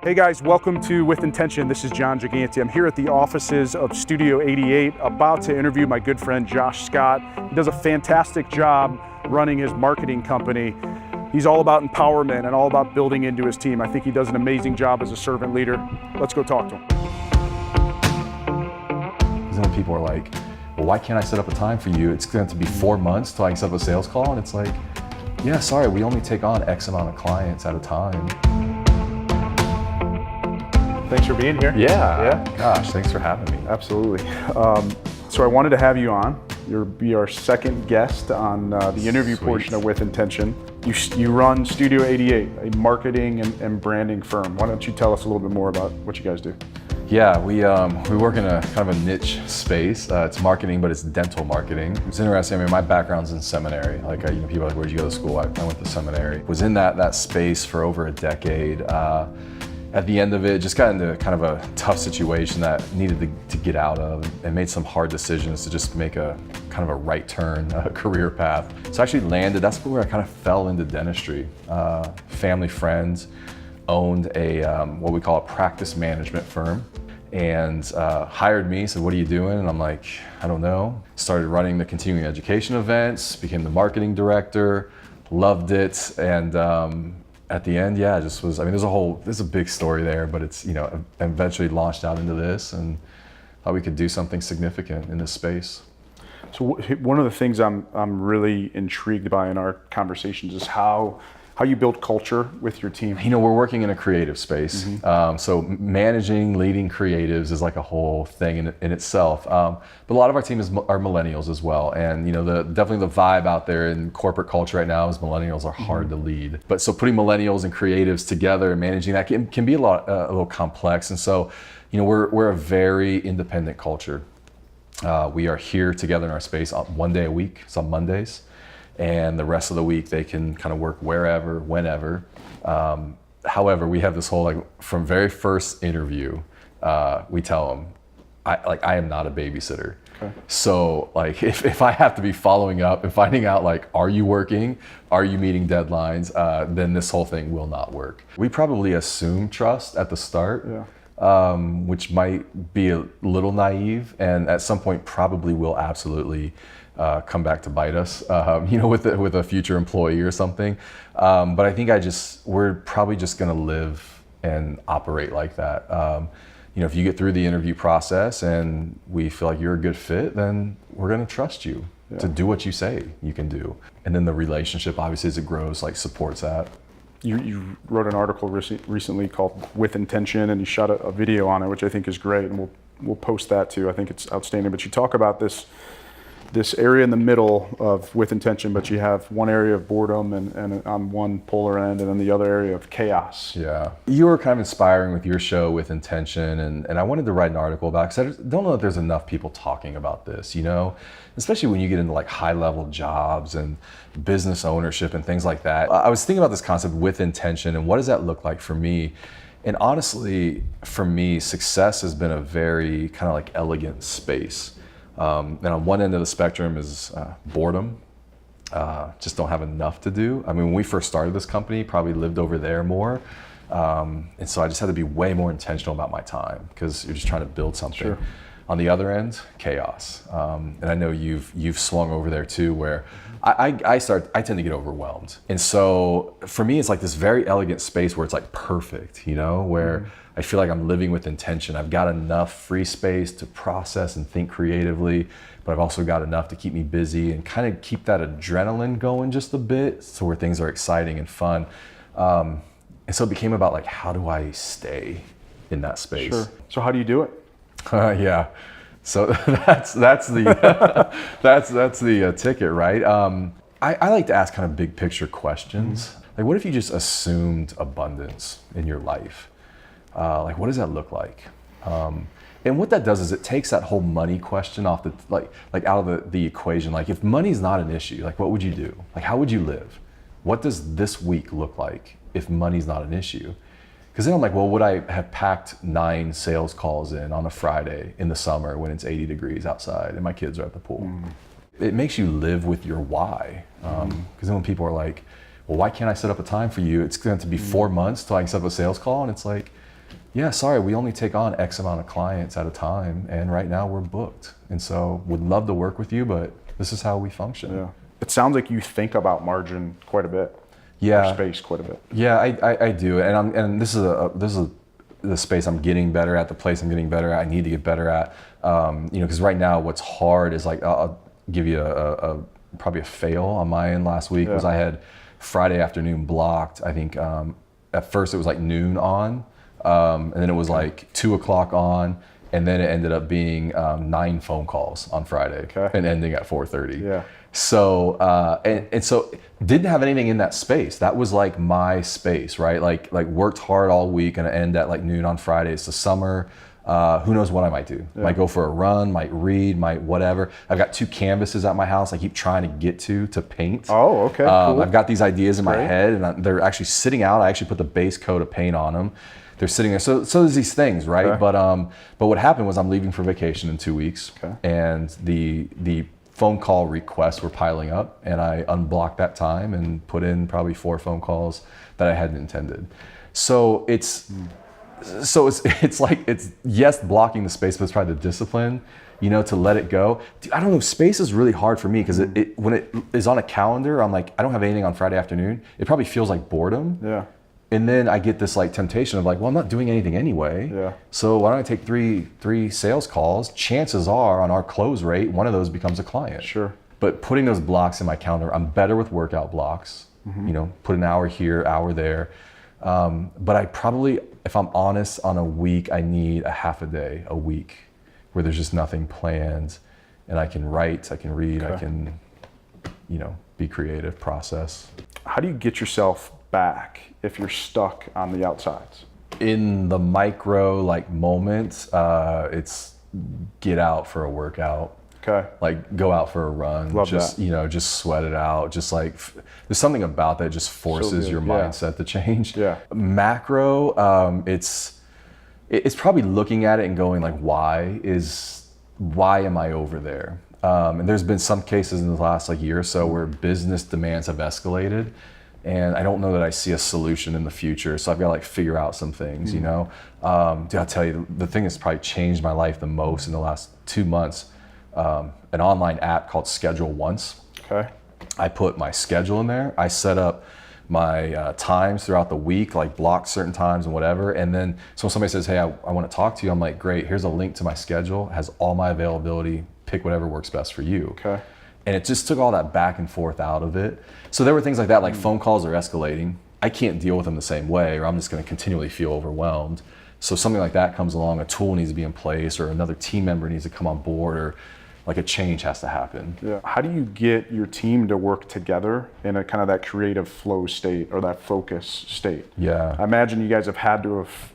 Hey guys, welcome to With Intention. This is John Giganti. I'm here at the offices of Studio 88, about to interview my good friend Josh Scott. He does a fantastic job running his marketing company. He's all about empowerment and all about building into his team. I think he does an amazing job as a servant leader. Let's go talk to him. Because then people are like, well, why can't I set up a time for you? It's going to be 4 months till I can set up a sales call. And it's like, yeah, sorry, we only take on X amount of clients at a time. Thanks for being here. Yeah. Gosh, thanks for having me. Absolutely. So I wanted to have you on. You'll be our second guest on the interview portion of With Intention. You run Studio 88, a marketing and branding firm. Why don't you tell us a little bit more about what you guys do? Yeah, we work in a kind of a niche space. It's marketing, but it's dental marketing. It's interesting. I mean, my background's in seminary. Like, people are like, where'd you go to school? I went to seminary. Was in that space for over a decade. At the end of it, just got into kind of a tough situation that needed to get out of, and made some hard decisions to just make a kind of a right turn career path. So I actually landed, that's where I kind of fell into dentistry. Family friends owned a, what we call a practice management firm, and hired me, said, what are you doing? And I'm like, I don't know. Started running the continuing education events, became the marketing director, loved it, and at the end, yeah, just was, I mean, there's a big story there, but it's, eventually launched out into this and thought we could do something significant in this space. So one of the things I'm really intrigued by in our conversations is how you build culture with your team. We're working in a creative space. So managing, leading creatives is like a whole thing in itself. But a lot of our team are millennials as well. And definitely the vibe out there in corporate culture right now is millennials are hard to lead. But so putting millennials and creatives together and managing that can be a little complex. And so, we're a very independent culture. We are here together in our space one day a week, some Mondays. And the rest of the week they can kind of work wherever, whenever. However, we have this whole, from very first interview, we tell them, I am not a babysitter. Okay. So if I have to be following up and finding out are you working, are you meeting deadlines, then this whole thing will not work. We probably assume trust at the start. Yeah. Which might be a little naive, and at some point probably will absolutely come back to bite us, with a future employee or something. But I think we're probably just going to live and operate like that. If you get through the interview process and we feel like you're a good fit, then we're going to trust you to do what you say you can do. And then the relationship, obviously, as it grows, supports that. You wrote an article recently called With Intention, and you shot a video on it, which I think is great, and we'll post that too. I think it's outstanding. But you talk about this area in the middle of With Intention, but you have one area of boredom and on one polar end, and then the other area of chaos. Yeah. You were kind of inspiring with your show With Intention, and I wanted to write an article about it because I don't know that there's enough people talking about this, especially when you get into high-level jobs and business ownership and things like that. I was thinking about this concept with intention and what does that look like for me? And honestly, for me, success has been a very kind of elegant space. And on one end of the spectrum is boredom. Just don't have enough to do. I mean, when we first started this company, probably lived over there more. And so I just had to be way more intentional about my time because you're just trying to build something. Sure. On the other end, chaos. And I know you've swung over there too, where I tend to get overwhelmed. And so for me, it's this very elegant space where it's perfect, where I feel like I'm living with intention. I've got enough free space to process and think creatively, but I've also got enough to keep me busy and kind of keep that adrenaline going just a bit, so where things are exciting and fun. And so it became about how do I stay in that space? Sure. So how do you do it? Yeah. So that's the that's the ticket, right? I like to ask kind of big picture questions. What if you just assumed abundance in your life? What does that look like? And what that does is it takes that whole money question off the out of the equation. If money's not an issue, what would you do? How would you live? What does this week look like if money's not an issue? Because then I'm well, would I have packed 9 sales calls in on a Friday in the summer when it's 80 degrees outside and my kids are at the pool? It makes you live with your why. Because then when people are well, why can't I set up a time for you? It's going to be 4 months till I can set up a sales call. And it's yeah, sorry, we only take on X amount of clients at a time, and right now we're booked. And so would love to work with you, but this is how we function. Yeah. It sounds like you think about margin quite a bit. Yeah. Or space quite a bit. Yeah, I do. And this is the space I'm getting better at, the place I'm getting better at, I need to get better at. Because right now what's hard is like, I'll give you probably a fail on my end last week was I had Friday afternoon blocked. I think at first it was like noon on, and then it was like 2 o'clock on, and then it ended up being 9 phone calls on Friday and ending at 4:30. Yeah. So and so didn't have anything in that space. That was like my space, right? Like worked hard all week and end at like noon on Friday. It's the summer. Who knows what I might do? Might go for a run, might read, might whatever. I've got 2 canvases at my house I keep trying to get to paint. Oh, okay, cool. I've got these ideas in my head, and they're actually sitting out. I actually put the base coat of paint on them. They're sitting there. So there's these things, right? Okay. But what happened was I'm leaving for vacation in 2 weeks, and the phone call requests were piling up, and I unblocked that time and put in probably 4 phone calls that I hadn't intended. So it's yes, blocking the space, but it's probably the discipline, to let it go. Dude, I don't know, space is really hard for me because when it is on a calendar, I'm like, I don't have anything on Friday afternoon. It probably feels like boredom. Yeah. And then I get this like temptation of like, well, I'm not doing anything anyway. Yeah. So why don't I take three sales calls? Chances are on our close rate, one of those becomes a client. Sure. But putting those blocks in my calendar, I'm better with workout blocks. Put an hour here, hour there. But I probably, if I'm honest, on a week, I need a half a day, a week, where there's just nothing planned, and I can write, I can read, I can, be creative, process. How do you get yourself back if you're stuck on the outsides? In the micro moments, it's get out for a workout. Okay. Like go out for a run. Love just that. Just sweat it out. Just like there's something about that just forces your mindset to change. Yeah. Macro, it's probably looking at it and going like, why am I over there? And there's been some cases in the last year or so where business demands have escalated, and I don't know that I see a solution in the future. So I've got to figure out some things, Dude, I'll tell you, the thing that's probably changed my life the most in the last 2 months, an online app called Schedule Once. Okay. I put my schedule in there. I set up my times throughout the week, block certain times and whatever. And then, so when somebody says, hey, I want to talk to you, I'm like, great, here's a link to my schedule, it has all my availability, pick whatever works best for you. Okay. And it just took all that back and forth out of it. So there were things like that, like phone calls are escalating. I can't deal with them the same way, or I'm just going to continually feel overwhelmed. So something like that comes along, a tool needs to be in place, or another team member needs to come on board, or a change has to happen. Yeah. How do you get your team to work together in a kind of that creative flow state or that focus state? Yeah. I imagine you guys have had to have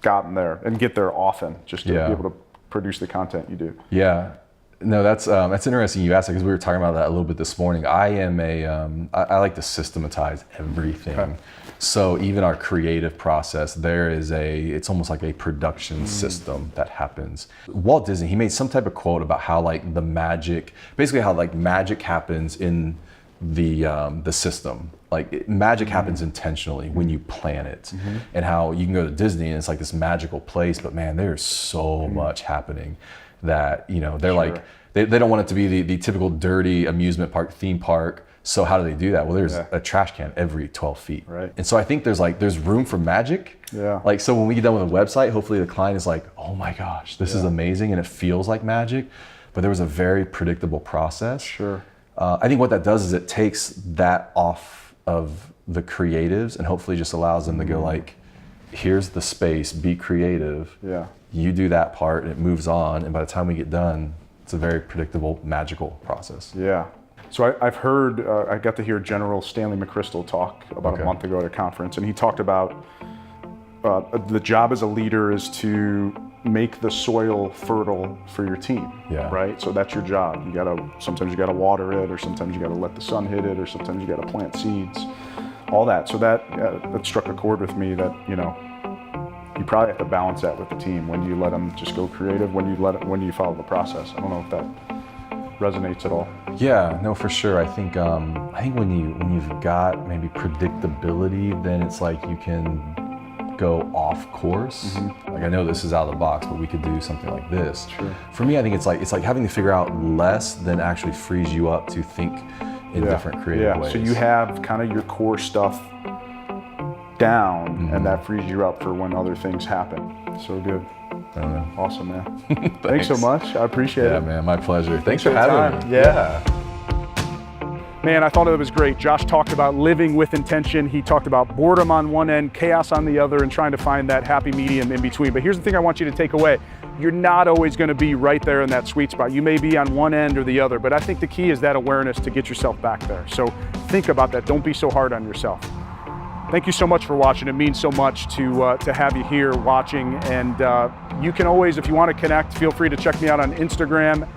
gotten there and get there often just to be able to produce the content you do. Yeah. No, that's interesting you asked, because we were talking about that a little bit this morning. I am I like to systematize everything. Okay. So even our creative process, it's almost like a production system that happens. Walt Disney, he made some type of quote about how the magic, basically how magic happens in the system. Magic happens intentionally when you plan it, and how you can go to Disney and it's this magical place, but man, there's so much happening that they're they don't want it to be the typical dirty amusement park theme park. So how do they do that? Well, there's a trash can every 12 feet. Right. And so I think there's room for magic. Yeah. So when we get done with a website, hopefully the client is like, oh my gosh, this is amazing, and it feels like magic. But there was a very predictable process. Sure. I think what that does is it takes that off of the creatives and hopefully just allows them to go here's the space, be creative. Yeah. You do that part and it moves on. And by the time we get done, it's a very predictable, magical process. Yeah. So I've heard, I got to hear General Stanley McChrystal talk about a month ago at a conference, and he talked about the job as a leader is to make the soil fertile for your team, right? So that's your job. Sometimes you gotta water it, or sometimes you gotta let the sun hit it, or sometimes you gotta plant seeds, all that. So that struck a chord with me that, you probably have to balance that with the team. When you let them just go creative, when you follow the process. I don't know if that resonates at all. Yeah, no, for sure. I think when you've got maybe predictability, then it's you can go off course. Like I know this is out of the box, but we could do something like this. For me, I think it's like having to figure out less than actually frees you up to think in different creative ways. So you have kind of your core stuff down, and that frees you up for when other things happen. So good. Awesome, man. Thanks so much. I appreciate it. Yeah, man, my pleasure. Thanks for having me. Yeah. Man, I thought it was great. Josh talked about living with intention. He talked about boredom on one end, chaos on the other, and trying to find that happy medium in between. But here's the thing I want you to take away. You're not always going to be right there in that sweet spot. You may be on one end or the other, but I think the key is that awareness to get yourself back there. So think about that. Don't be so hard on yourself. Thank you so much for watching. It means so much to have you here watching. And you can always, if you want to connect, feel free to check me out on Instagram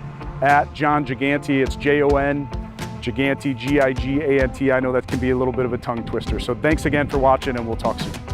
at John Gigante. It's Jon Gigante, Gigant. I know that can be a little bit of a tongue twister. So thanks again for watching, and we'll talk soon.